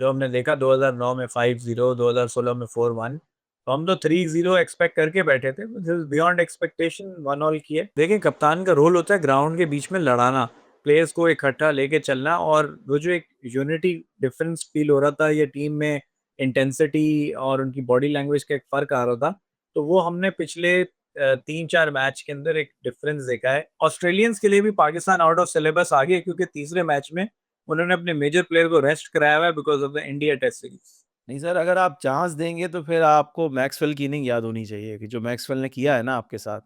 जो हमने देखा 2009 में 5-0, 2016 में 4-1, तो हम तो 3-0 एक्सपेक्ट करके बैठे थे, बियॉन्ड एक्सपेक्टेशन 1-1 किए। देखिए, कप्तान का रोल होता है ग्राउंड के बीच में लड़ाना, प्लेयर्स को इकट्ठा लेके चलना, और वो जो एक यूनिटी डिफरेंस फील हो रहा था, ये टीम में इंटेंसिटी और उनकी बॉडी लैंग्वेज का एक फ़र्क आ रहा था, तो वो हमने पिछले 3-4 मैच के अंदर एक डिफरेंस देखा है। ऑस्ट्रेलियंस के लिए भी पाकिस्तान आउट ऑफ सिलेबस आ गई, क्योंकि तीसरे मैच में उन्होंने अपने मेजर प्लेयर को रेस्ट कराया हुआ है because of the India test series. नहीं सर, अगर आप चांस देंगे तो फिर आपको मैक्सवेल की इनिंग याद होनी चाहिए कि जो मैक्सवेल ने किया है ना आपके साथ,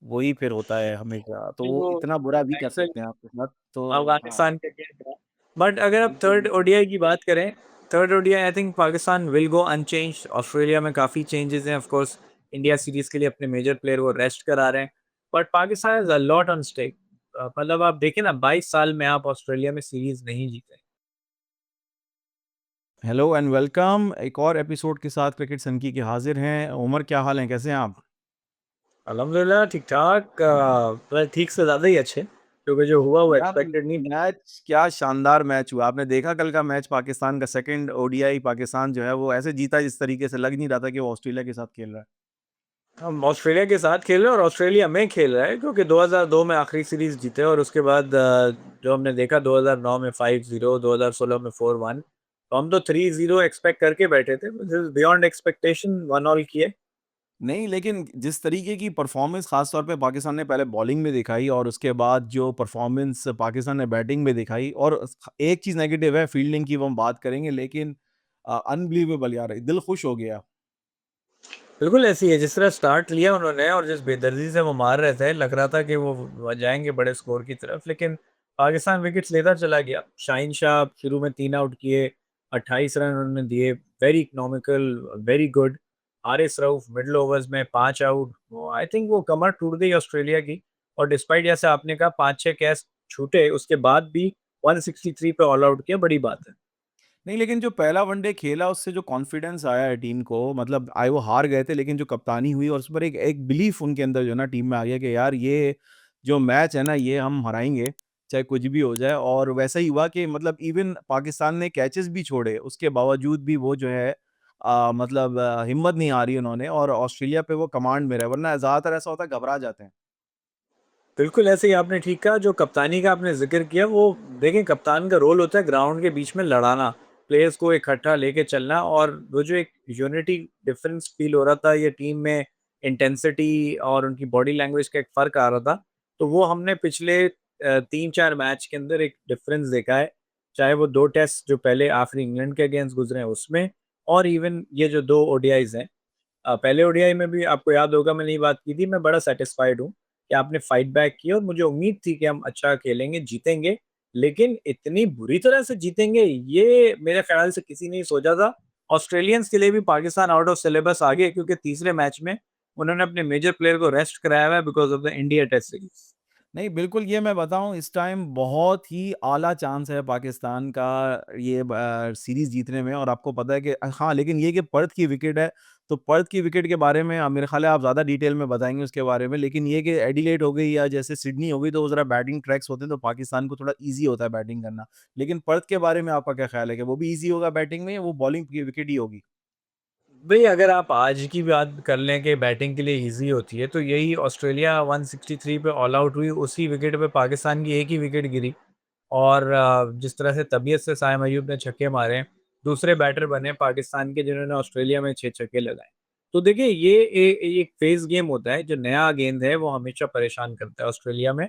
वही फिर होता है हमेशा। तो नहीं, वो वो इतना बुरा भी कर एक्चुअली सकते हैं आपके साथ, तो हाँ, अफ़गानिस्तान के अगेंस्ट था। बट अगर आप बिल्कुल, थर्ड बिल्कुल। ओडीआई की बात करें, third ODI I think Pakistan will go unchanged. Australia में काफ़ी चेंजेज़ हैं, ऑफ कोर्स इंडिया सीरीज़ के लिए अपने मेजर प्लेयर को रेस्ट करा रहे हैं। But Pakistan has a lot on stake. मतलब आप देखिए ना, 22 साल में आप ऑस्ट्रेलिया में सीरीज़ नहीं जीते। हेलो एंड वेलकम एक और एपिसोड के साथ क्रिकेट सनकी के हाज़िर हैं। उमर क्या हाल है, कैसे हैं आप? अल्हम्दुलिल्लाह ठीक-ठाक, मतलब ठीक से ज़्यादा ही अच्छे, क्योंकि जो हुआ वो यार एक्सपेक्टेड नहीं था। मैच क्या शानदार मैच हुआ। आपने देखा कल का मैच पाकिस्तान का सेकंड ओडीआई पाकिस्तान जो है वो ऐसे जीता जिस तरीके से लग नहीं रहा था कि वो ऑस्ट्रेलिया के साथ खेल रहा है। हम ऑस्ट्रेलिया के साथ खेल रहे हैं और ऑस्ट्रेलिया में खेल रहा है, क्योंकि 2002 में आखिरी सीरीज जीते और उसके बाद जो हमने देखा 2009 में 5-0, 2016 में 4-1, तो हम तो 3-0 एक्सपेक्ट करके बैठे थे, बियॉन्ड एक्सपेक्टेशन 1-1 किए। नहीं, लेकिन जिस तरीके की परफ़ॉर्मेंस ख़ास तौर पे पाकिस्तान ने पहले बॉलिंग में दिखाई और उसके बाद जो परफ़ॉर्मेंस पाकिस्तान ने बैटिंग में दिखाई, और एक चीज़ नेगेटिव है फ़ील्डिंग की, वो हम बात करेंगे, लेकिन अनबिलीवेबल यार, दिल खुश हो गया। बिल्कुल ऐसी है, जिस तरह स्टार्ट लिया उन्होंने और जिस बेदर्दी से वो मार रहे थे, लग रहा था कि वो जाएंगे बड़े स्कोर की तरफ, लेकिन पाकिस्तान विकेट्स लेता चला गया। शाहीन शाह शुरू में 3 आउट किए, 28 रन उन्होंने दिए, very economical, very good. Haris Rauf middle overs में 5 आउट, आई थिंक वो कमर टूट गई ऑस्ट्रेलिया की। और डिस्पाइट जैसे आपने कहा 5-6 कैच छूटे, उसके बाद भी 163 पे ऑल आउट किया, बड़ी बात है। नहीं, लेकिन जो पहला वनडे खेला उससे जो कॉन्फिडेंस आया है टीम को, मतलब आए वो हार गए थे लेकिन जो कप्तानी हुई और उस पर एक एक बिलीफ उनके अंदर जो है ना टीम में आ गया कि यार ये जो मैच है ना ये हम हराएँगे, चाहे कुछ भी हो जाए। और वैसा ही हुआ कि मतलब इवन पाकिस्तान ने कैचेस भी छोड़े, उसके बावजूद भी वो जो है मतलब हिम्मत नहीं हारी उन्होंने और ऑस्ट्रेलिया पे वो कमांड में रहे, वरना ज़्यादातर ऐसा होता है घबरा जाते हैं। बिल्कुल, ऐसे ही आपने ठीक कहा, जो कप्तानी का आपने ज़िक्र किया, वो देखिए कप्तान का रोल होता है ग्राउंड के बीच में लड़ाना, प्लेयर्स को इकट्ठा लेके चलना, और वो जो एक यूनिटी डिफरेंस फ़ील हो रहा था, ये टीम में इंटेंसिटी और उनकी बॉडी लैंग्वेज का एक फ़र्क आ रहा था, तो वो हमने पिछले 3-4 मैच के अंदर एक डिफरेंस देखा है। चाहे वो 2 टेस्ट जो पहले आखिरी इंग्लैंड के अगेंस्ट गुज़रे हैं उसमें, और इवन ये जो 2 ओडीआईज़ हैं। पहले ओडीआई में भी आपको याद होगा मैंने ये बात की थी, मैं बड़ा सैटिस्फाइड हूँ कि आपने फाइट बैक किया, और मुझे उम्मीद थी कि हम अच्छा खेलेंगे, जीतेंगे, लेकिन इतनी बुरी तरह से जीतेंगे, ये मेरे ख्याल से किसी ने नहीं सोचा था। ऑस्ट्रेलियंस के लिए भी पाकिस्तान आउट ऑफ सिलेबस आ गए, क्योंकि तीसरे मैच में उन्होंने अपने मेजर प्लेयर को रेस्ट कराया हुआ है because of the India test series. नहीं, बिल्कुल, ये मैं बताऊँ इस टाइम बहुत ही आला चांस है पाकिस्तान का ये सीरीज़ जीतने में। और आपको पता है कि हाँ, लेकिन ये कि पर्थ की विकेट है, तो पर्थ की विकेट के बारे में मेरे ख़्याल है आप ज़्यादा डिटेल में बताएँगे उसके बारे में। लेकिन ये कि एडिलेड हो गई या जैसे सिडनी हो गई तो वो ज़रा बैटिंग ट्रैक्स होते हैं तो पाकिस्तान को थोड़ा ईज़ी होता है बैटिंग करना। लेकिन पर्थ के बारे में आपका क्या ख़्याल है कि वो भी ईज़ी होगा बैटिंग में या वो बॉलिंग की विकेट ही होगी? भई, अगर आप आज की बात कर लें कि बैटिंग के लिए ईज़ी होती है, तो यही ऑस्ट्रेलिया 163 पे ऑल आउट हुई, उसी विकेट पे पाकिस्तान की एक ही विकेट गिरी। और जिस तरह से तबीयत से साइम अयूब ने छक्के मारे, दूसरे बैटर बने पाकिस्तान के जिन्होंने ऑस्ट्रेलिया में 6 छक्के लगाए। तो देखिए, ये एक फ़ेज़ गेम होता है, जो नया गेंद है वो हमेशा परेशान करता है ऑस्ट्रेलिया में,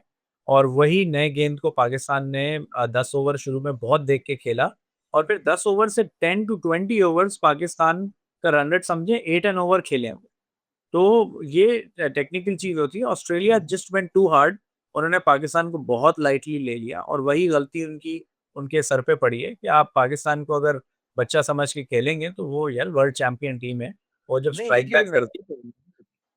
और वही नए गेंद को पाकिस्तान ने 10 ओवर शुरू में बहुत देख के खेला, और फिर 10 ओवर से 10 टू 20 ओवर्स पाकिस्तान का रन रेट समझें 8 एन ओवर खेले हैं वो। तो ये टेक्निकल चीज़ होती है। Australia just went too hard, उन्होंने पाकिस्तान को बहुत लाइटली ले लिया, और वही गलती उनकी उनके सर पे पड़ी है कि आप पाकिस्तान को अगर बच्चा समझ के खेलेंगे, तो वो यार वर्ल्ड चैंपियन टीम है। वो जब नहीं, स्ट्राइक बैक करती है, तो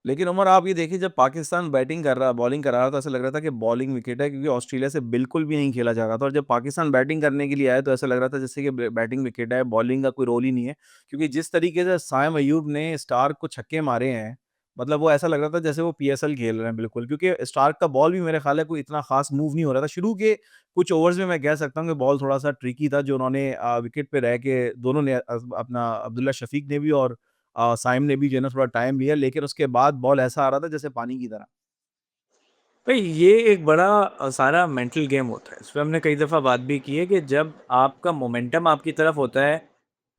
लेकिन उमर आप ये देखिए जब पाकिस्तान बैटिंग कर रहा बॉलिंग कर रहा था तो ऐसा लग रहा था कि बॉलिंग विकेट है, क्योंकि ऑस्ट्रेलिया से बिल्कुल भी नहीं खेला जा रहा था। और जब पाकिस्तान बैटिंग करने के लिए आया तो ऐसा लग रहा था जैसे कि बैटिंग विकेट है, बॉलिंग का कोई रोल ही नहीं है। क्योंकि जिस तरीके से साइम अयूब ने स्टार्क को छक्के मारे हैं, मतलब वो ऐसा लग रहा था जैसे वो पीएसएल खेल रहे हैं बिल्कुल, क्योंकि स्टार्क का बॉल भी मेरे ख्याल है कोई इतना खास मूव नहीं हो रहा था। शुरू के कुछ ओवर्स में मैं कह सकता हूँ कि बॉल थोड़ा-सा ट्रिकी था, जो उन्होंने विकेट पे रह के दोनों ने अपना अब्दुल्ला शफीक ने भी और साइम ने भी जो है ना थोड़ा टाइम लिया, लेकिन उसके बाद बॉल ऐसा आ रहा था जैसे पानी की तरह। भाई ये एक बड़ा सारा मेंटल गेम होता है। इस पे हमने कई दफ़ा बात भी की है कि जब आपका मोमेंटम आपकी तरफ होता है,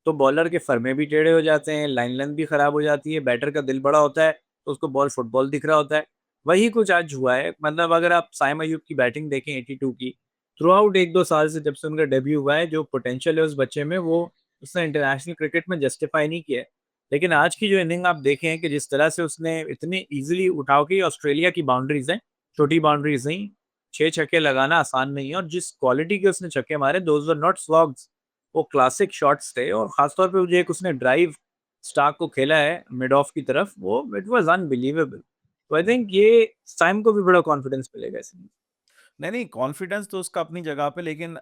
तो बॉलर के फरमे भी टेढ़े हो जाते हैं, लाइन लेंथ भी खराब हो जाती है, बैटर का दिल बड़ा होता है, तो उसको बॉल फुटबॉल दिख रहा होता है। वही कुछ आज हुआ है। मतलब अगर आप साइम अयूब की बैटिंग देखें 82 की, थ्रू आउट 1-2 साल से जब से उनका डेब्यू हुआ है, जो पोटेंशियल है उस बच्चे में, वो उसने इंटरनेशनल क्रिकेट में जस्टिफाई नहीं किया है। लेकिन आज की जो इनिंग आप देखें कि जिस तरह से उसने इतनी ईज़िली उठाव की, ऑस्ट्रेलिया की बाउंड्रीज़ हैं, छोटी बाउंड्रीज़ नहीं, 6 छक्के लगाना आसान नहीं है, और जिस क्वालिटी के उसने छक्के मारे, दोज़ वर नॉट स्लॉग्स, वो क्लासिक शॉट्स थे। और ख़ास तौर पे मुझे एक उसने ड्राइव स्टार्क को खेला है मिड ऑफ की तरफ, वो इट वाज़ अनबिलीवेबल। तो आई थिंक ये साइम को भी बड़ा कॉन्फिडेंस मिलेगा इसमें। नहीं, नहीं, कॉन्फिडेंस तो उसका अपनी जगह पे, लेकिन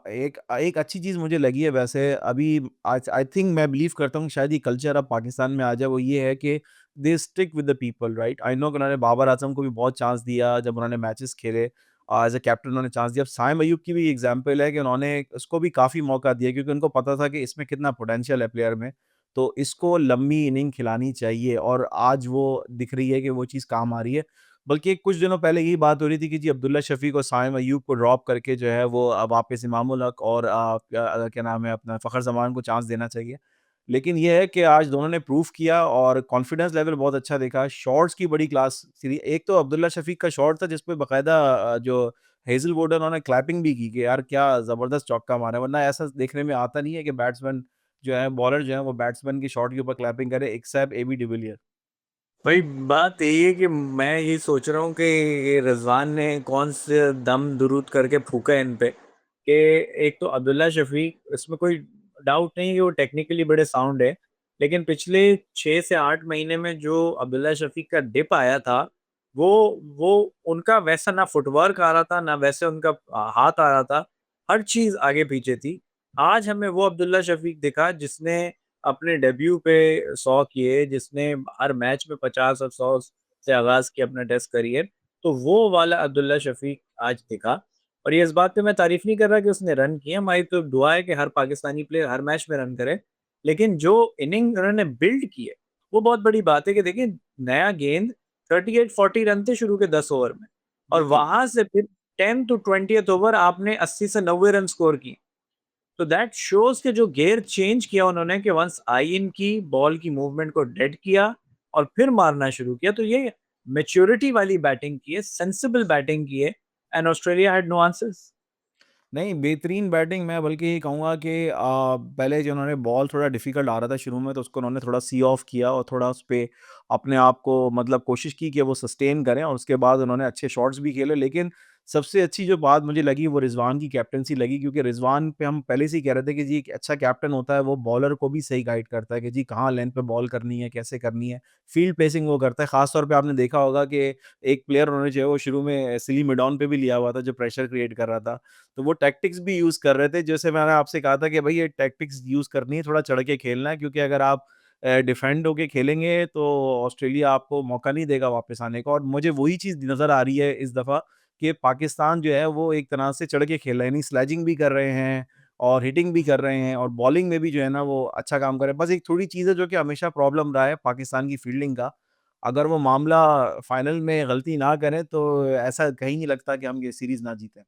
एक एक अच्छी चीज़ मुझे लगी है वैसे अभी, आज आई थिंक मैं बिलीव करता हूँ शायद ये कल्चर अब पाकिस्तान में आ जाए, वो ये है कि they stick with the people, right? I know कि उन्होंने बाबर आज़म को भी बहुत चांस दिया जब उन्होंने मैचेस खेले, एज़ अ कैप्टन उन्होंने चांस दिया। अब साइम अयूब की भी एग्ज़ाम्पल है कि उन्होंने उसको भी काफ़ी मौका दिया, क्योंकि उनको पता था कि इसमें कितना पोटेंशियल है प्लेयर में, तो इसको लंबी इनिंग खिलानी चाहिए, और आज वो दिख रही है कि वो चीज़ काम आ रही है। बल्कि कुछ दिनों पहले यही बात हो रही थी कि जी अब्दुल्ला शफ़ीक और साइम अय्यूब को ड्रॉप करके जो है वो वापस इमामुल हक और क्या नाम है अपना फ़खर ज़मान को चांस देना चाहिए। लेकिन ये है कि आज दोनों ने प्रूव किया और कॉन्फिडेंस लेवल बहुत अच्छा दिखा। शॉट्स की बड़ी क्लास थी। एक तो अब्दुल्ला शफ़ीक का शॉट था जिसपे बाकायदा जो हेज़लवुड है उन्होंने क्लैपिंग भी की कि यार क्या ज़बरदस्त चौका मारा है, वरना ऐसा देखने में आता नहीं है कि बैट्समैन जो है, बॉलर जो है वो बैट्समैन की शॉट के ऊपर क्लैपिंग करे एक्सेप्ट एबी डिविलियर। भाई बात यही है कि मैं ये सोच रहा हूँ कि ये रिजवान ने कौन से दम दुरूद करके फूका है इन पे, कि एक तो अब्दुल्ला शफीक, इसमें कोई डाउट नहीं है कि वो टेक्निकली बड़े साउंड है, लेकिन पिछले 6 से 8 महीने में जो अब्दुल्ला शफीक का डिप आया था, वो वो उनका वैसा ना फुटवर्क आ रहा था, ना वैसे उनका हाथ आ रहा था। हर चीज आगे पीछे थी। आज हमें वो अब्दुल्ला शफीक दिखा जिसने अपने डेब्यू पे 100 किए, जिसने हर मैच में 50 और 100 से आगाज़ किया अपना टेस्ट करियर, तो वो वाला अब्दुल्ला शफ़ीक आज दिखा। और ये इस बात पे मैं तारीफ़ नहीं कर रहा कि उसने रन किए, हमारी तो दुआ है कि हर पाकिस्तानी प्लेयर हर मैच में रन करे। लेकिन जो इनिंग उन्होंने बिल्ड की है, वो बहुत बड़ी बात है कि देखिए, नया गेंद 38-40 रन थे शुरू के 10 ओवर में, और बिल्कुल। वहाँ से फिर 10th टू 20th ओवर आपने 80 से 90 रन स्कोर किए। तो दैट शोज़ कि जो गियर चेंज किया उन्होंने, कि वन्स आई इन की, बॉल की मूवमेंट को डेड किया और फिर मारना शुरू किया, तो ये मैच्योरिटी वाली बैटिंग की है, सेंसिबल बैटिंग की है, and Australia had no answers. नहीं, बेहतरीन बैटिंग, मैं बल्कि ये कहूँगा कि पहले जो उन्होंने बॉल थोड़ा डिफ़िकल्ट आ रहा था शुरू में, तो उसको उन्होंने थोड़ा सी ऑफ किया और थोड़ा उसपे अपने आप को मतलब कोशिश की कि वो सस्टेन करें, और उसके बाद उन्होंने अच्छे शॉट्स भी खेले। लेकिन सबसे अच्छी जो बात मुझे लगी वो रिज़वान की कैप्टेंसी लगी, क्योंकि रिज़वान पे हम पहले से ही कह रहे थे कि जी एक अच्छा कैप्टन होता है, वो बॉलर को भी सही गाइड करता है कि जी कहाँ लेंथ पे बॉल करनी है, कैसे करनी है। फ़ील्ड प्लेसिंग वो करता है। ख़ास तौर पे आपने देखा होगा कि एक प्लेयर उन्होंने जो है वो शुरू में सिली मिडॉन पे भी लिया हुआ था, जो प्रेशर क्रिएट कर रहा था। तो वो टैक्टिक्स भी यूज़ कर रहे थे, जैसे मैंने आपसे कहा था कि भई ये टैक्टिक्स यूज़ करनी है, थोड़ा चढ़ के खेलना है, क्योंकि अगर आप डिफेंड होके खेलेंगे तो ऑस्ट्रेलिया आपको मौका नहीं देगा वापस आने का, और मुझे वही चीज़ नज़र आ रही है इस दफ़ा कि पाकिस्तान जो है वो एक तरह से चढ़ के खेल रहा है, यानी स्लेजिंग भी कर रहे हैं और हिटिंग भी कर रहे हैं और बॉलिंग में भी जो है ना वो अच्छा काम कर रहे हैं। बस एक थोड़ी चीज़ है जो कि हमेशा प्रॉब्लम रहा है पाकिस्तान की फील्डिंग का, अगर वो मामला फाइनल में गलती ना करें तो ऐसा कहीं नहीं लगता कि हम ये सीरीज़ ना जीतें।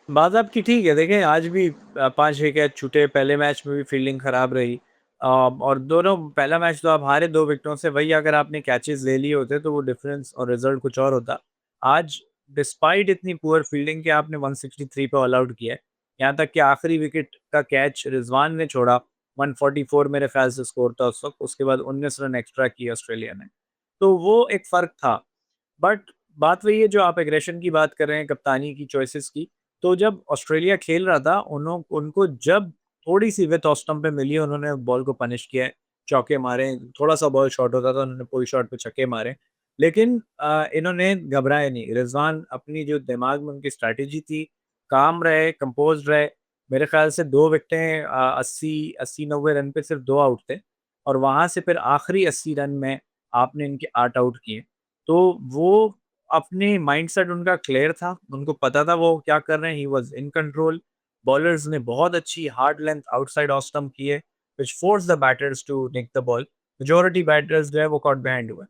बात आपकी ठीक है। देखें, आज भी 5-6 कैच छूटे, पहले मैच में भी फील्डिंग खराब रही। और दोनों, पहला मैच तो आप हारे 2 विकेटों से, वही अगर आपने कैचेज़ ले लिए होते तो वो डिफरेंस और रिज़ल्ट कुछ और होता। आज डिस्पाइट इतनी पुअर फील्डिंग के आपने 163 पे ऑल आउट किया है। यहाँ तक कि आखिरी विकेट का कैच रिज़वान ने छोड़ा, 144 मेरे ख़्याल से स्कोर था उस वक़्त, उसके बाद 19 रन एक्स्ट्रा किए ऑस्ट्रेलिया ने। तो वो एक फ़र्क था। बट बात वही है जो आप एग्रेशन की बात कर रहे हैं, कप्तानी की चॉइसेस की। तो जब ऑस्ट्रेलिया खेल रहा था, उनको जब थोड़ी-सी विथ ऑफ स्टंप पे मिली, उन्होंने बॉल को पनिश किया है, चौके मारे, थोड़ा-सा बॉल शॉर्ट होता था, उन्होंने पूरी शॉट पे छक्के मारे। लेकिन इन्होंने घबराए नहीं। रिज़वान अपनी जो दिमाग में उनकी स्ट्रैटेजी थी, काम रहे, कंपोज़्ड रहे। मेरे ख़्याल से 2 विकेटें 80-90 रन पे सिर्फ़ 2 आउट थे, और वहाँ से फिर आखिरी 80 रन में आपने इनके 8 आउट किए। तो वो अपने माइंडसेट उनका क्लियर था, उनको पता था वो क्या कर रहे हैं, he was in control. Bowlers ने बहुत अच्छी hard length outside off stump किए, which forced the batters to nick the ball. Majority batters जो है वो कॉट बिहाइंड हुए।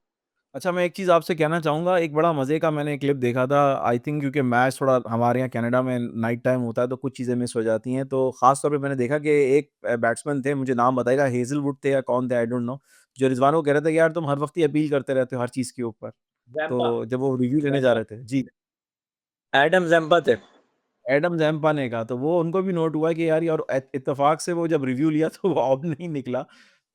अच्छा, मैं एक चीज़ आपसे कहना चाहूँगा, एक बड़ा मज़े का मैंने क्लिप देखा था, आई थिंक क्योंकि मैच थोड़ा हमारे यहाँ कनाडा में नाइट टाइम होता है, तो कुछ चीज़ें मिस हो जाती हैं। तो ख़ास तौर पे मैंने देखा कि एक बैट्समैन थे, मुझे नाम बताइएगा, हेज़लवुड थे या कौन थे, आई डोंट नो, जो रिज़वान को कह रहे थे कि यार तुम हर वक़्त ही अपील करते रहते हो हर चीज़ के ऊपर। ज़ैम्पा, तो जब वो रिव्यू लेने जा ज़ैम्पा, रहे थे। जी। एडम ज़ैम्पा थे। एडम ज़ैम्पा ने कहा, तो वो उनको भी नोट हुआ कि यार ये, और इत्तेफ़ाक से वो जब रिव्यू लिया तो वो ऑफ नहीं निकला।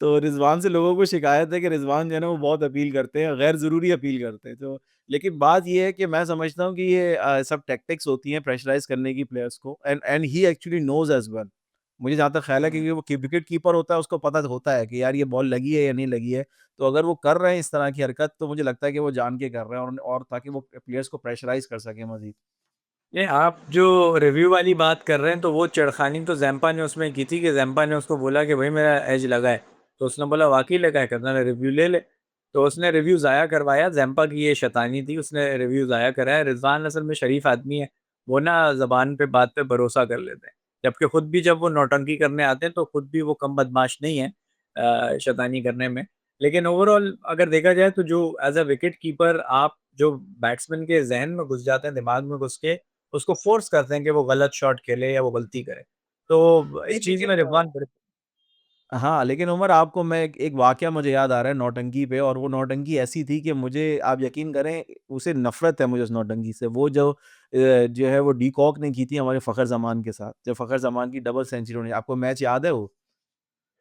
तो रिज़वान से लोगों को शिकायत है कि रिज़वान जो है ना वो बहुत अपील करते हैं, गैर ज़रूरी अपील करते हैं। तो लेकिन बात ये है कि मैं समझता हूँ कि ये सब टैक्टिक्स होती हैं प्रेशराइज़ करने की प्लेयर्स को, and he actually knows as well. मुझे जहाँ तक ख़्याल है, हुँ। क्योंकि वो विकेट कीपर होता है, उसको पता तो होता है कि यार ये बॉल लगी है या नहीं लगी है। तो अगर वो कर रहे हैं इस तरह की हरकत, तो मुझे लगता है कि वो जान के कर रहे हैं, और ताकि वो प्लेयर्स को प्रेशराइज़ कर सकें मज़ीद। नहीं, आप जो रिव्यू वाली बात कर रहे हैं, तो वो छेड़खानी तो ज़ैम्पा ने उसमें की थी कि ज़ैम्पा ने उसको बोला कि भई मेरा एज लगा है। तो उसने बोला वाक़ई लगा है, कहता है रिव्यू ले ले। तो उसने रिव्यू ज़ाया करवाया, ज़ैम्पा की ये शैतानी थी, उसने रिव्यू ज़ाया कराया। रिज़वान असल में शरीफ आदमी है, वो ना ज़बान पे बात पे भरोसा कर लेते हैं। जबकि खुद भी जब वो नौटंकी करने आते हैं, तो खुद भी वो कम बदमाश नहीं है शैतानी करने में। लेकिन ओवरऑल अगर देखा जाए, तो जो एज़ अ विकेट कीपर आप जो बैट्समैन के ज़हन में घुस जाते हैं, दिमाग में घुस के उसको फ़ोर्स करते हैं कि वो गलत शॉट खेले या वो गलती करे। तो नहीं, इस चीज़ में लेकिन रिज़वान बड़े। हाँ, लेकिन उमर, आपको मैं एक वाक़या मुझे याद आ रहा है नौटंकी पे, और वो नौटंकी ऐसी थी कि मुझे, आप यकीन करें, उसे नफ़रत है मुझे उस नौटंकी से। वो जो है वो डी कॉक ने की थी हमारे फ़खर ज़मान के साथ। जब फ़खर ज़मान की डबल सेंचुरी होनी, आपको मैच याद है वो?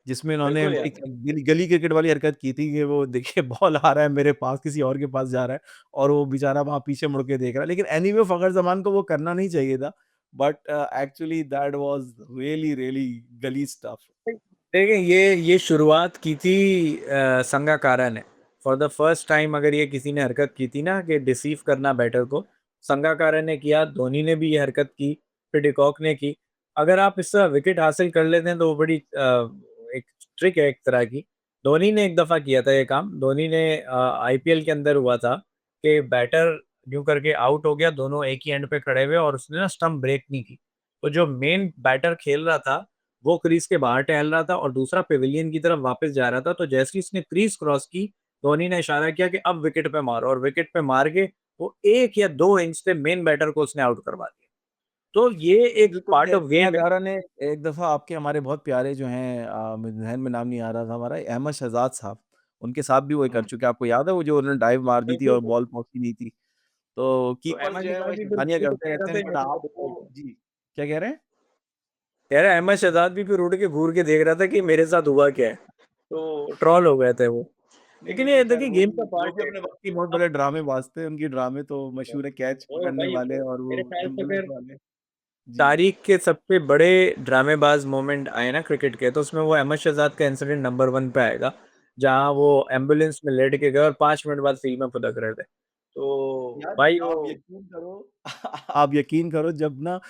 जिसमें इन्होंने बिल्कुल याद एक है। गली गली क्रिकेट वाली हरकत की थी कि वो देखिए बॉल आ रहा है मेरे पास, किसी और के पास जा रहा है, और वो बेचारा वहाँ पीछे मुड़ के देख रहा है। लेकिन एनीवे फ़खर ज़मान को वो करना नहीं चाहिए था। But actually that was really, really गली स्टफ। देखिए, ये शुरुआत की थी संगाकारा ने। फॉर द फर्स्ट टाइम अगर ये किसी ने हरकत की थी ना कि डिसीव करना बैटर को, संगाकारा ने किया, धोनी ने भी ये हरकत की, फिर डिकॉक ने की। अगर आप इस तरह विकेट हासिल कर लेते हैं, तो वो बड़ी एक ट्रिक है एक तरह की। धोनी ने एक दफ़ा किया था ये काम। धोनी ने आईपीएल के अंदर हुआ था कि बैटर यूँ करके आउट हो गया, दोनों एक ही एंड पे खड़े हुए और उसने ना स्टंप ब्रेक नहीं की। तो जो मेन बैटर खेल रहा था, वो क्रीज़ के बाहर टहल रहा था और दूसरा पेविलियन की तरफ वापस जा रहा था। तो जैसे ही उसने क्रीज़ क्रॉस की, धोनी ने इशारा किया कि अब विकेट पे मारो, और विकेट पे मार के वो 1 या 2 इंच से मेन बैटर को उसने आउट करवा दिया। तो ये एक बिल्कुल, पार्ट ऑफ गेम है। दुनियादारा ने एक दफ़ा, आपके हमारे बहुत प्यारे जो हैं, मेरे ज़हन में नाम नहीं आ रहा था हमारा, अहमद शहज़ाद साहब, उनके साथ भी वो कर हुँ, चुके हैं। आपको याद है वो जो उन्होंने डाइव मार दी थी बिल्कुल, और बॉल पहुँची नहीं थी? तो तो कीपर्स अहमद जो हैं शहज़ाद वो भी फिर शैतानियाँ उड़ के करते कह रहा रहते था हैं, ये बट मेरे साथ आपको। हुआ क्या? जी, क्या कह रहे हैं? कह रहा है अहमद शहज़ाद भी फिर उड़ के घूर के देख रहा था कि मेरे साथ हुआ क्या है? तो ट्रोल हो गए थे वो। नहीं, लेकिन लेकिन ये ख़ैर देखिए वो गेम का भी वो पार्ट भी है। अपने वक़्त के बहुत अब बड़े ड्रामेबाज़ थे, उनके ड्रामे तो मशहूर है, कैच वो पकड़ने भाई वाले वो और वो मेरे ख्याल से एम्बुलेंस फिर वाले। जी। तारीख के सबसे बड़े ड्रामेबाज मोमेंट आए ना क्रिकेट के, तो उसमें वो अहमद शहजाद का इंसिडेंट नंबर 1 पे आएगा, जहाँ वो एम्बुलेंस में लेट के गए और 5 मिनट बाद फील्ड में फुदक रहे थे। तो यार, भाई आप वो यकीन करो आप यकीन करो, जब ना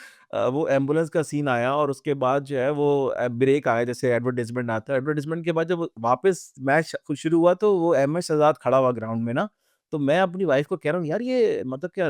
वो एम्बुलेंस का सीन आया और उसके बाद जो है वो ब्रेक आया, जैसे एडवर्टाइज़मेंट आता है, एडवर्टाइज़मेंट के बाद जब वापस मैच शुरू हुआ, तो वो अहमद शहजाद खड़ा हुआ ग्राउंड में ना, तो मैं अपनी वाइफ़ को कह रहा हूँ, यार ये मतलब क्या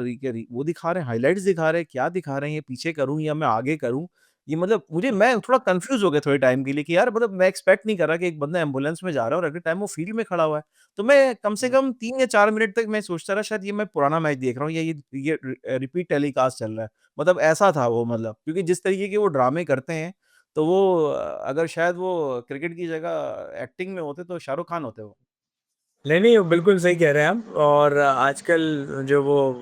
वो दिखा रहे हैं, हाइलाइट्स दिखा रहे हैं, क्या दिखा रहे हैं, ये पीछे करूँ या मैं आगे करूँ? ये मतलब मैं थोड़ा कन्फ्यूज़ हो गया थोड़े टाइम के लिए कि यार, मतलब मैं एक्सपेक्ट नहीं कर रहा कि एक बंदा एम्बुलेंस में जा रहा है और अगले टाइम वो फील्ड में खड़ा हुआ है। तो मैं कम से कम 3 या 4 मिनट तक मैं सोचता रहा, शायद ये मैं पुराना मैच देख रहा हूँ या ये रिपीट टेलीकास्ट चल रहा है। मतलब ऐसा था वो, मतलब क्योंकि जिस तरीके के वो ड्रामे करते हैं, तो वो अगर शायद वो क्रिकेट की जगह एक्टिंग में होते, तो शाहरुख खान होते वो। नहीं, नहीं, बिल्कुल सही कह रहे हैं आप। और आजकल जो वो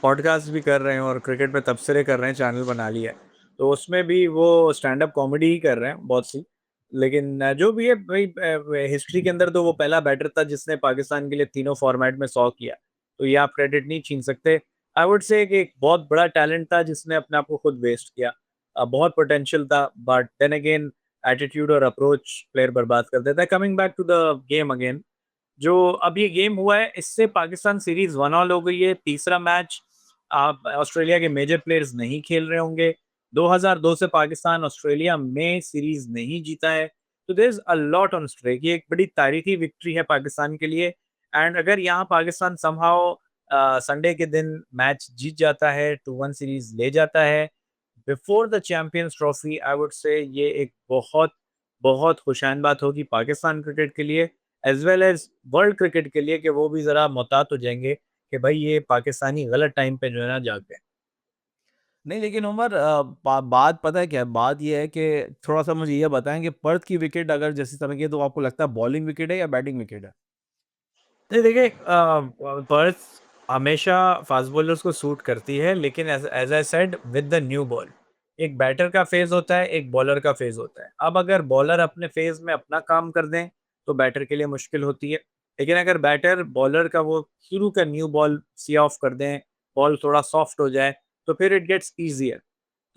पॉडकास्ट भी कर रहे हैं और क्रिकेट पे तबसरे कर रहे हैं, चैनल बना लिया है। तो उसमें भी वो स्टैंड अप कॉमेडी ही कर रहे हैं बहुत सी। लेकिन जो भी है भई, हिस्ट्री के अंदर तो वो पहला बैटर था जिसने पाकिस्तान के लिए तीनों फॉर्मेट में 100 किया। तो ये आप क्रेडिट नहीं छीन सकते। आई वुड से कि एक बहुत बड़ा टैलेंट था जिसने अपने आप को खुद वेस्ट किया। बहुत पोटेंशियल था, बट देन अगेन एटीट्यूड और अप्रोच प्लेयर बर्बाद कर देता है। Coming back to the game again, जो अब ये गेम हुआ है, इससे पाकिस्तान सीरीज 1 ऑल हो गई है। तीसरा मैच आप ऑस्ट्रेलिया के मेजर प्लेयर्स नहीं खेल रहे होंगे। 2002 से पाकिस्तान ऑस्ट्रेलिया में सीरीज नहीं जीता है। तो there is a lot on streak. ये एक बड़ी तारीखी विक्ट्री है पाकिस्तान के लिए। एंड अगर यहाँ पाकिस्तान समहाउ संडे के दिन मैच जीत जाता है, 2-1 सीरीज ले जाता है before the champions trophy, I would say ये एक बहुत बहुत खुशैन बात होगी पाकिस्तान क्रिकेट के लिए as well as world cricket के लिए, कि वो भी ज़रा मुहतात हो जाएंगे कि भाई ये पाकिस्तानी गलत टाइम पे जो है ना जाग गए। नहीं लेकिन उमर बात पता है क्या है? बात ये है कि थोड़ा-सा मुझे ये बताएँ कि पर्थ की विकेट अगर जैसे समय की है तो आपको लगता है बॉलिंग विकेट है या बैटिंग विकेट है? नहीं देखिए, पर्थ हमेशा फास्ट बॉलर्स को सूट करती है, लेकिन as as I said with the new ball, एक बैटर का फेज होता है, एक बॉलर का फेज होता है। अब अगर बॉलर अपने फेज में अपना काम कर दें तो बैटर के लिए मुश्किल होती है, लेकिन अगर बैटर बॉलर का वो शुरू का न्यू बॉल सी ऑफ कर दें, बॉल थोड़ा सॉफ्ट हो जाए, तो फिर इट गेट्स ईजियर।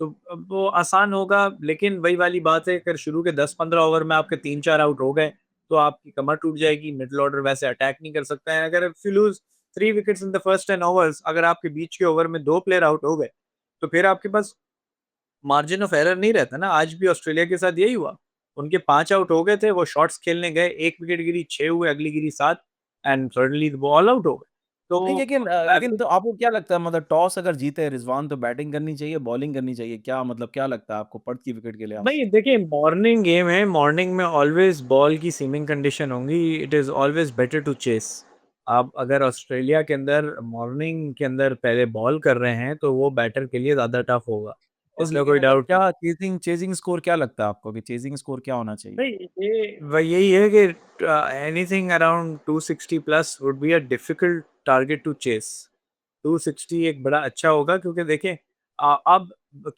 तो अब वो आसान होगा, लेकिन वही वाली बात है, अगर शुरू के 10-15 ओवर में आपके 3-4 आउट हो गए, तो आपकी कमर टूट जाएगी, मिडल ऑर्डर वैसे अटैक नहीं कर सकता है। अगर if you lose 3 wickets in the first 10 overs, अगर आपके बीच के ओवर में 2 प्लेयर आउट हो गए, तो फिर आपके पास मार्जिन ऑफ एरर नहीं रहता ना। आज भी ऑस्ट्रेलिया के साथ यही हुआ। उनके 5 आउट हो गए थे, वो शॉट्स खेलने गए, 1 विकेट गिरी, 6 हुए, अगली गिरी 7 एंड सडनली वो ऑल आउट हो गए। नहीं तो लेकिन तो आपको क्या लगता है मतलब टॉस अगर जीते रिजवान तो बैटिंग करनी चाहिए, बॉलिंग करनी चाहिए? क्या मतलब क्या लगता है आपको पर्थ की विकेट के लिहाज नहीं से? देखिए, मॉर्निंग गेम है, मॉर्निंग में ऑलवेज बॉल की सीमिंग कंडीशन होंगी, it is always better to chase. आप अगर ऑस्ट्रेलिया के अंदर मॉर्निंग के अंदर पहले बॉल कर रहे हैं, तो वो बैटर के लिए ज़्यादा टफ होगा, और इसमें लेकिन कोई अगर डाउट नहीं। क्या चेजिंग चेजिंग स्कोर क्या लगता है आपको कि चेजिंग स्कोर क्या होना चाहिए? नहीं, ये वही यही है कि anything around 260 plus would be a difficult target to chase. 260 एक बड़ा अच्छा होगा, क्योंकि देखें, अब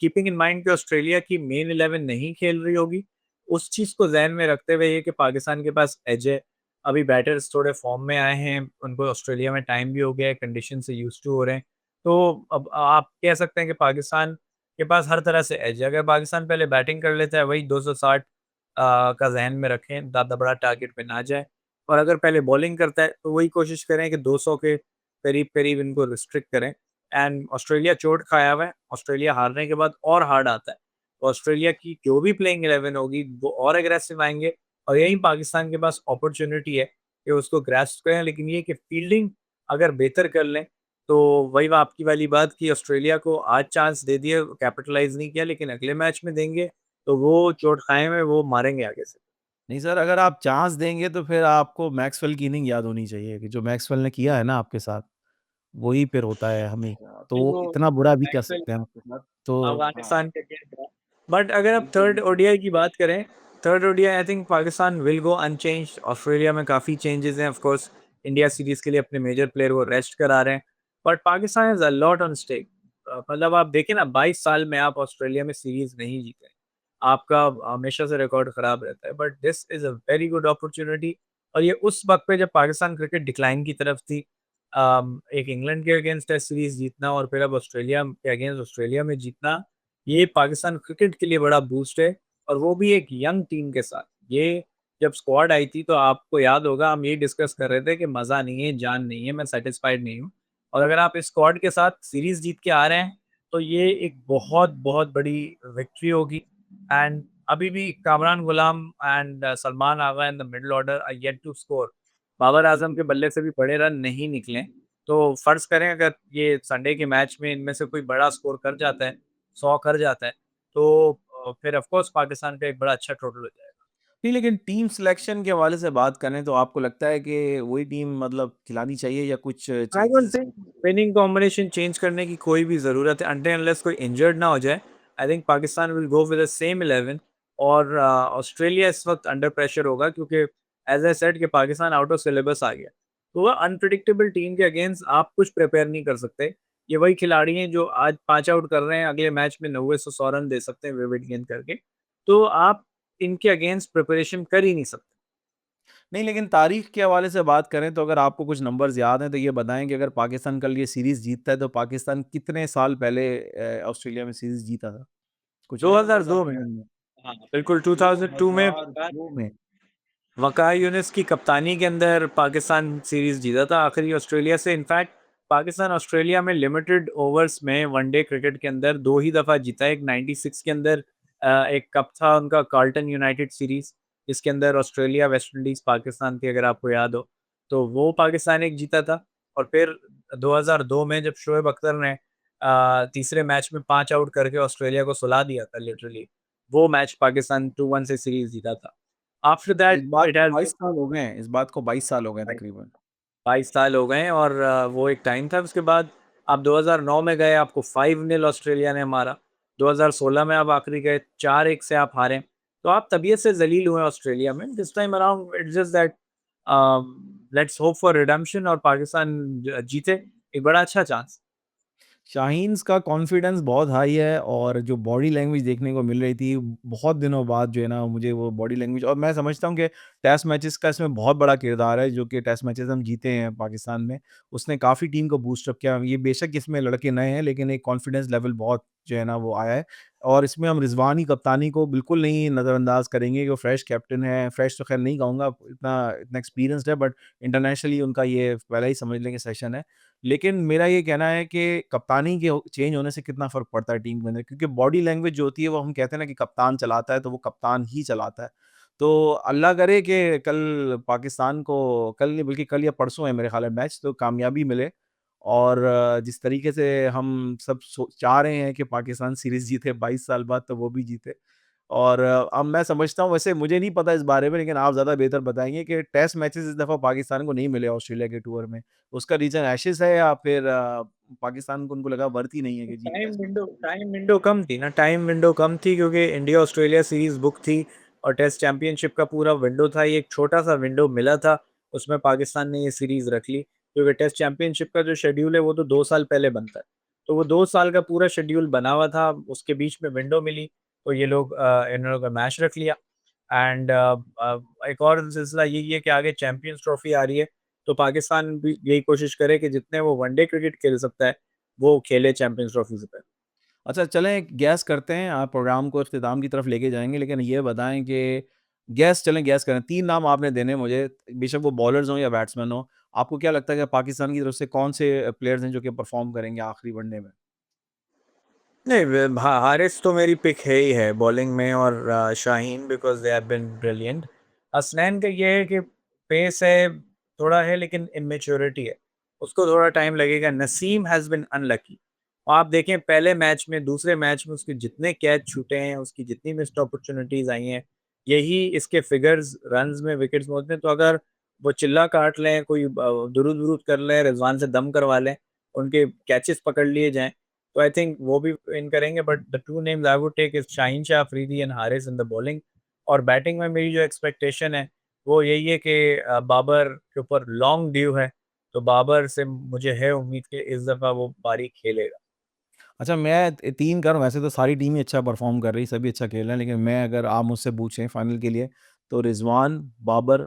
कीपिंग इन माइंड कि ऑस्ट्रेलिया की मेन 11 नहीं खेल रही होगी, उस चीज़ को ज़हन में रखते हुए ये कि पाकिस्तान के पास एज है, अभी बैटर्स थोड़े फॉर्म में आए हैं, उनको ऑस्ट्रेलिया में टाइम भी हो गया है, कंडीशन से यूज़ टू हो रहे हैं। तो अब आप कह सकते हैं कि पाकिस्तान के पास हर तरह से एज है। अगर पाकिस्तान पहले बैटिंग कर लेता है, वही 260 का ज़हन में रखें, ज़्यादा बड़ा टारगेट पे ना जाए, और अगर पहले बॉलिंग करता है, तो वही कोशिश करें कि 200 के करीब-करीब इनको रिस्ट्रिक्ट करें। एंड ऑस्ट्रेलिया चोट खाया हुआ है, ऑस्ट्रेलिया हारने के बाद और हार्ड आता है। तो ऑस्ट्रेलिया की जो भी प्लेइंग 11 होगी, वो और एग्रेसिव आएँगे, और यही पाकिस्तान के पास अपॉर्च्युनिटी है कि उसको ग्रास्प करें। लेकिन ये कि फील्डिंग अगर बेहतर कर लें, तो वही आपकी वाली बात कि ऑस्ट्रेलिया को आज चांस दे दिए, कैपिटलाइज़ नहीं किया, लेकिन अगले मैच में देंगे, तो वो चोट खाए हुए वो मारेंगे आगे से। नहीं सर, अगर आप चांस देंगे तो फिर आपको मैक्सवेल की इनिंग याद होनी चाहिए कि जो मैक्सवेल ने किया है ना आपके साथ, वही फिर होता है हमें। फिर तो वो इतना बुरा भी कर मैक्सवेल सकते हैं हम आपके साथ। तो हाँ, अफ़गानिस्तान के अगेंस्ट था। बट अगर आप थर्ड ओडीआई की बात करें, third ODI I think Pakistan will go unchanged. Australia में काफ़ी चेंजेज़ हैं, ऑफ कोर्स इंडिया सीरीज़ के लिए अपने मेजर प्लेयर को रेस्ट करा रहे हैं। But Pakistan has a lot on stake. मतलब आप देखें ना, 22 साल में आप ऑस्ट्रेलिया में सीरीज़ नहीं जीते। आपका हमेशा से रिकॉर्ड खराब रहता है, but this is a very good opportunity. और ये उस वक़्त पे जब पाकिस्तान क्रिकेट डिक्लाइन की तरफ थी। एक इंग्लैंड के अगेंस्ट टेस्ट सीरीज़ जीतना और फिर अब ऑस्ट्रेलिया के अगेंस्ट ऑस्ट्रेलिया में जीतना, ये पाकिस्तान क्रिकेट के लिए बड़ा बूस्ट है, और वो भी एक यंग टीम के साथ। ये जब स्क्वाड आई थी, तो आपको याद होगा हम यही डिस्कस कर रहे थे कि मज़ा नहीं है, जान नहीं है, मैं सैटिस्फाइड नहीं हूँ। और अगर आप इस स्क्वाड के साथ सीरीज़ जीत के आ रहे हैं, तो ये एक बहुत-बहुत बड़ी विक्ट्री होगी। एंड अभी भी Kamran Ghulam and Salman Agha in the middle order are yet to score. Babar Azam के बल्ले से भी बड़े रन नहीं निकले। तो फ़र्ज़ करें अगर ये संडे के मैच में इनमें से कोई बड़ा स्कोर कर जाता है, 100 कर जाता है, तो फिर ऑफ कोर्स पाकिस्तान का एक बड़ा अच्छा टोटल हो जाएगा। नहीं लेकिन टीम सिलेक्शन के हवाले से बात करें तो आपको लगता है कि वही टीम मतलब खिलानी चाहिए या कुछ I don't changes? Think winning combination change करने की कोई भी ज़रूरत है अनटिल अनलेस कोई इंजर्ड ना हो जाए। I think Pakistan will go with the same 11। और ऑस्ट्रेलिया इस वक्त अंडर प्रेशर होगा, क्योंकि एज आई सेड कि पाकिस्तान आउट ऑफ सिलेबस आ गया। तो वह अनप्रिडिक्टेबल टीम के अगेंस्ट आप कुछ प्रिपेयर नहीं कर सकते। ये वही खिलाड़ी हैं जो आज 5 आउट कर रहे हैं, अगले मैच में 90 से 100 रन दे सकते हैं विकेट गेंद करके। तो आप इनके अगेंस्ट प्रिपरेशन कर ही नहीं सकते। नहीं लेकिन तारीख के हवाले से बात करें तो अगर आपको कुछ नंबर्स याद हैं तो ये बताएं कि अगर पाकिस्तान कल ये सीरीज़ जीतता है तो पाकिस्तान कितने साल पहले ऑस्ट्रेलिया में सीरीज़ जीता था? कुछ है नंबर्स 2002 में। आपके ज़हन में? हाँ, बिल्कुल 2002 में 2002 में। वक़ार यूनिस की कप्तानी के अंदर पाकिस्तान सीरीज़ जीता था आखिरी ऑस्ट्रेलिया से। इनफैक्ट पाकिस्तान ऑस्ट्रेलिया में लिमिटेड ओवर्स में वनडे क्रिकेट के अंदर 2 ही दफ़ा जीता है। एक 96 के अंदर एक कप था उनका कार्ल्टन यूनाइटेड सीरीज़, जिसके अंदर ऑस्ट्रेलिया, वेस्ट इंडीज़, पाकिस्तान थी, अगर आपको याद हो। तो वो पाकिस्तान एक जीता था और फिर 2002 में जब शोएब अख्तर ने तीसरे मैच में 5 आउट करके ऑस्ट्रेलिया को सुला दिया था लिटरली, वो मैच पाकिस्तान 2-1 से सीरीज़ जीता था। आफ्टर इस दैट बात इट को हैज़ 22 साल हो गए हैं, इस बात को 22 साल हो गए हैं तकरीबन। 22 साल हो गए हैं और वो एक टाइम था। उसके बाद आप 2009 में गए, आपको 5-0 ऑस्ट्रेलिया ने मारा। 2016 में आप आखिरी गए, 4-1 से आप हारे। तो आप तबीयत से ज़लील हुए ऑस्ट्रेलिया में। This time around its just that let's hope for redemption और पाकिस्तान जीते। एक बड़ा अच्छा चांस। शाहीन्स का कॉन्फिडेंस बहुत हाई है और जो बॉडी लैंग्वेज देखने को मिल रही थी, बहुत दिनों बाद जो है ना मुझे वो बॉडी लैंग्वेज, और मैं समझता हूँ कि टेस्ट मैचेस का इसमें बहुत बड़ा किरदार है, जो कि टेस्ट मैचेस हम जीते हैं पाकिस्तान में। उसने काफ़ी टीम को बूस्ट अप किया। ये बेशक इसमें लड़के नए हैं, लेकिन एक कॉन्फिडेंस लेवल बहुत जो है ना वो आया है। और इसमें हम रिज़वान की कप्तानी को बिल्कुल नहीं नज़रअंदाज करेंगे कि वो फ्रेश कैप्टन है। फ्रेश तो खैर नहीं कहूँगा, इतना इतना एक्सपीरियंस्ड है, बट इंटरनेशनली उनका ये पहला ही समझ लें कि सेशन है। लेकिन मेरा ये कहना है कि कप्तानी के चेंज होने से कितना फ़र्क पड़ता है टीम के अंदर, क्योंकि बॉडी लैंग्वेज जो होती है वो हम कहते हैं ना कि कप्तान चलाता है, तो वो कप्तान ही चलाता है। तो अल्लाह करे कि कल पाकिस्तान को, कल नहीं बल्कि कल या परसों है मेरे ख़्याल है मैच, तो कामयाबी मिले। और जिस तरीके से हम सब चाह रहे हैं कि पाकिस्तान सीरीज़ जीते 22 साल बाद, तो वो भी जीते। और अब मैं समझता हूँ, वैसे मुझे नहीं पता इस बारे में, लेकिन आप ज़्यादा बेहतर बताएँगे कि टेस्ट मैचेज़ इस दफ़ा पाकिस्तान को नहीं मिले ऑस्ट्रेलिया के टूर में। उसका रीज़न एशेज़ है या फिर पाकिस्तान को उनको लगा वर्थ ही नहीं है कि जीत टेस्ट मैच? टाइम विंडो कम थी ना, टाइम विंडो कम थी क्योंकि इंडिया ऑस्ट्रेलिया सीरीज़ बुक थी और टेस्ट चैंपियनशिप का पूरा विंडो था। ये एक छोटा-सा विंडो मिला था, उसमें पाकिस्तान ने ये सीरीज़ रख ली क्योंकि टेस्ट चैंपियनशिप का जो शेड्यूल है वो तो 2 साल पहले बनता है। तो वो 2 साल का पूरा शेड्यूल बना हुआ था, उसके बीच में विंडो मिली, तो ये लोग इन लोगों का मैच रख लिया। एंड एक और सिलसिला यही है कि आगे चैंपियंस ट्रॉफी आ रही है, तो पाकिस्तान भी यही कोशिश करे कि जितने वो वनडे क्रिकेट खेल सकता है, वो खेले चैंपियंस ट्रॉफी से पहले। अच्छा, चलें गैस करते हैं, आप प्रोग्राम को इख्तिताम की तरफ लेके जाएँगे, लेकिन ये बताएँ कि गैस करें, 3 नाम आपने देने हैं मुझे, बेशक वो बॉलर्स हों या बैट्समैन हों। आपको क्या लगता है कि पाकिस्तान की तरफ से कौन से प्लेयर्स हैं जो कि परफ़ॉर्म करेंगे आखिरी वनडे में? नहीं, हारिस तो मेरी पिक है ही है बॉलिंग में और Shaheen because they have been brilliant. Hasnain का ये है कि पेस है, थोड़ा है लेकिन इमैच्योरिटी है, उसको थोड़ा टाइम लगेगा। Naseem has been unlucky. आप देखें पहले मैच में, दूसरे मैच में उसके जितने कैच छूटे हैं, उसकी जितनी मिस्ड अपॉर्च्युनिटीज़ आई हैं, यही इसके फिगर्स रन्स में, विकेट्स में होते हैं। तो अगर वो चिल्ला काट लें, कोई दुरूद-वुरूद कर लें, रिज़वान से दम करवा लें, उनके कैचेज़ पकड़ लिए जाएँ, तो आई थिंक वो भी इन करेंगे। But the two names I would take is Shaheen Shah Afridi and Haris in the bowling. और बैटिंग में मेरी जो एक्सपेक्टेशन है, वो यही है कि बाबर के ऊपर लॉन्ग ड्यू है, तो बाबर से मुझे है उम्मीद कि इस दफ़ा वो पारी खेलेगा। अच्छा, मैं 3 करूँ, वैसे तो सारी टीम ही अच्छा परफ़ॉर्म कर रही है, सभी अच्छा खेल रहे हैं, लेकिन मैं अगर आप मुझसे पूछें फाइनल के लिए, तो रिज़वान, बाबर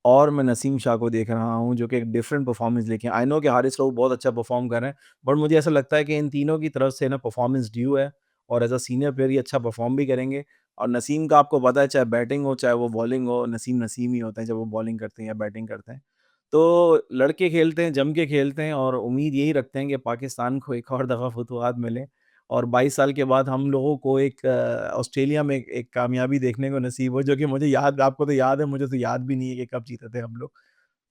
और मैं नसीम शाह को देख रहा हूँ, जो कि एक डिफरेंट परफ़ॉर्मेंस लेके आई नो कि हारिस रऊफ़ बहुत अच्छा परफ़ॉर्म कर रहे हैं, बट मुझे ऐसा लगता है कि इन तीनों की तरफ से ना परफ़ॉर्मेंस ड्यू है और एज़ अ सीनियर प्लेयर ये अच्छा परफ़ॉर्म भी करेंगे। और नसीम का आपको पता है, चाहे बैटिंग हो, चाहे वो बॉलिंग हो, नसीम नसीम ही होते हैं, जब वो बॉलिंग करते हैं या बैटिंग करते हैं। तो लड़के खेलते हैं, जम के खेलते हैं और उम्मीद यही रखते हैं कि पाकिस्तान को एक और दफ़ा फुतूहात मिले और 22 साल के बाद हम लोगों को एक ऑस्ट्रेलिया में एक कामयाबी देखने को नसीब हो, जो कि मुझे याद, आपको तो याद है, मुझे तो याद भी नहीं है कि कब जीते थे हम लोग।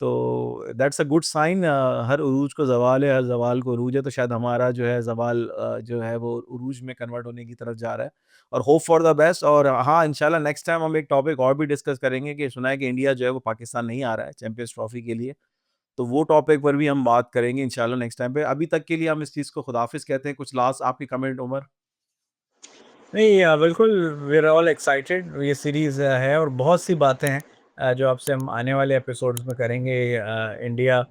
तो दैट्स अ गुड साइन। हर उरूज को ज़वाल है, हर ज़वाल को उरूज है, तो शायद हमारा जो है ज़वाल जो है वो उरूज में कन्वर्ट होने की तरफ जा रहा है और होप फॉर द बेस्ट। और हाँ, इंशाल्लाह नेक्स्ट टाइम हम एक टॉपिक और भी डिस्कस करेंगे कि सुना है कि इंडिया जो है वो पाकिस्तान नहीं आ रहा है चैंपियंस ट्रॉफी के लिए। तो वो टॉपिक पर भी हम बात करेंगे इंशाल्लाह नेक्स्ट टाइम पे। अभी तक के लिए हम इस चीज़ को खुदाफ़िज़ कहते हैं। कुछ लास्ट आपकी कमेंट उमर? नहीं, बिल्कुल वी आर ऑल एक्साइटेड। ये सीरीज़ है और बहुत सी बातें हैं जो आपसे हम आने वाले एपिसोड्स में करेंगे। इंडिया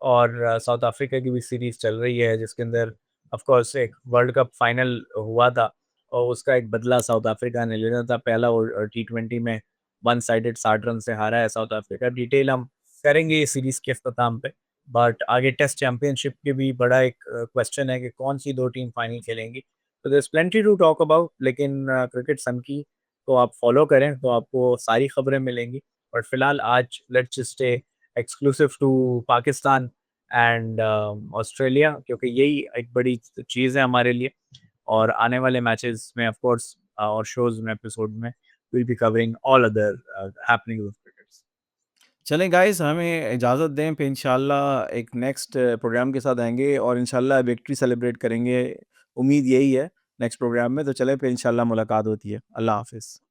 और साउथ अफ्रीका की भी सीरीज़ चल रही है, जिसके अंदर ऑफ कोर्स एक वर्ल्ड कप फाइनल हुआ था और उसका एक बदला साउथ अफ्रीका ने लेना था। पहला वो टी20 में वन साइडेड 60 रन से हारा है साउथ अफ्रीका। डिटेल हम करेंगे ये सीरीज़ के अख्ताम पे। बट आगे टेस्ट चैंपियनशिप के भी बड़ा एक क्वेश्चन है कि कौन सी 2 टीम फाइनल खेलेंगी। तो there is plenty to talk about, लेकिन क्रिकेट सन की को आप फॉलो करें तो आपको सारी खबरें मिलेंगी। बट फिलहाल आज let's just stay exclusive to Pakistan and Australia, क्योंकि यही एक बड़ी चीज़ है हमारे लिए। और आने वाले मैचेस में ऑफ कोर्स और शोज़ में, एपिसोड में, will be covering all other happenings of cricket. चलें गाइस, हमें इजाज़त दें, फिर इंशाल्लाह एक नेक्स्ट प्रोग्राम के साथ आएँगे और इंशाल्लाह विक्ट्री सेलिब्रेट करेंगे। उम्मीद यही है नेक्स्ट प्रोग्राम में। तो चलें फिर इंशाल्लाह मुलाकात होती है। अल्लाह हाफ़िज़।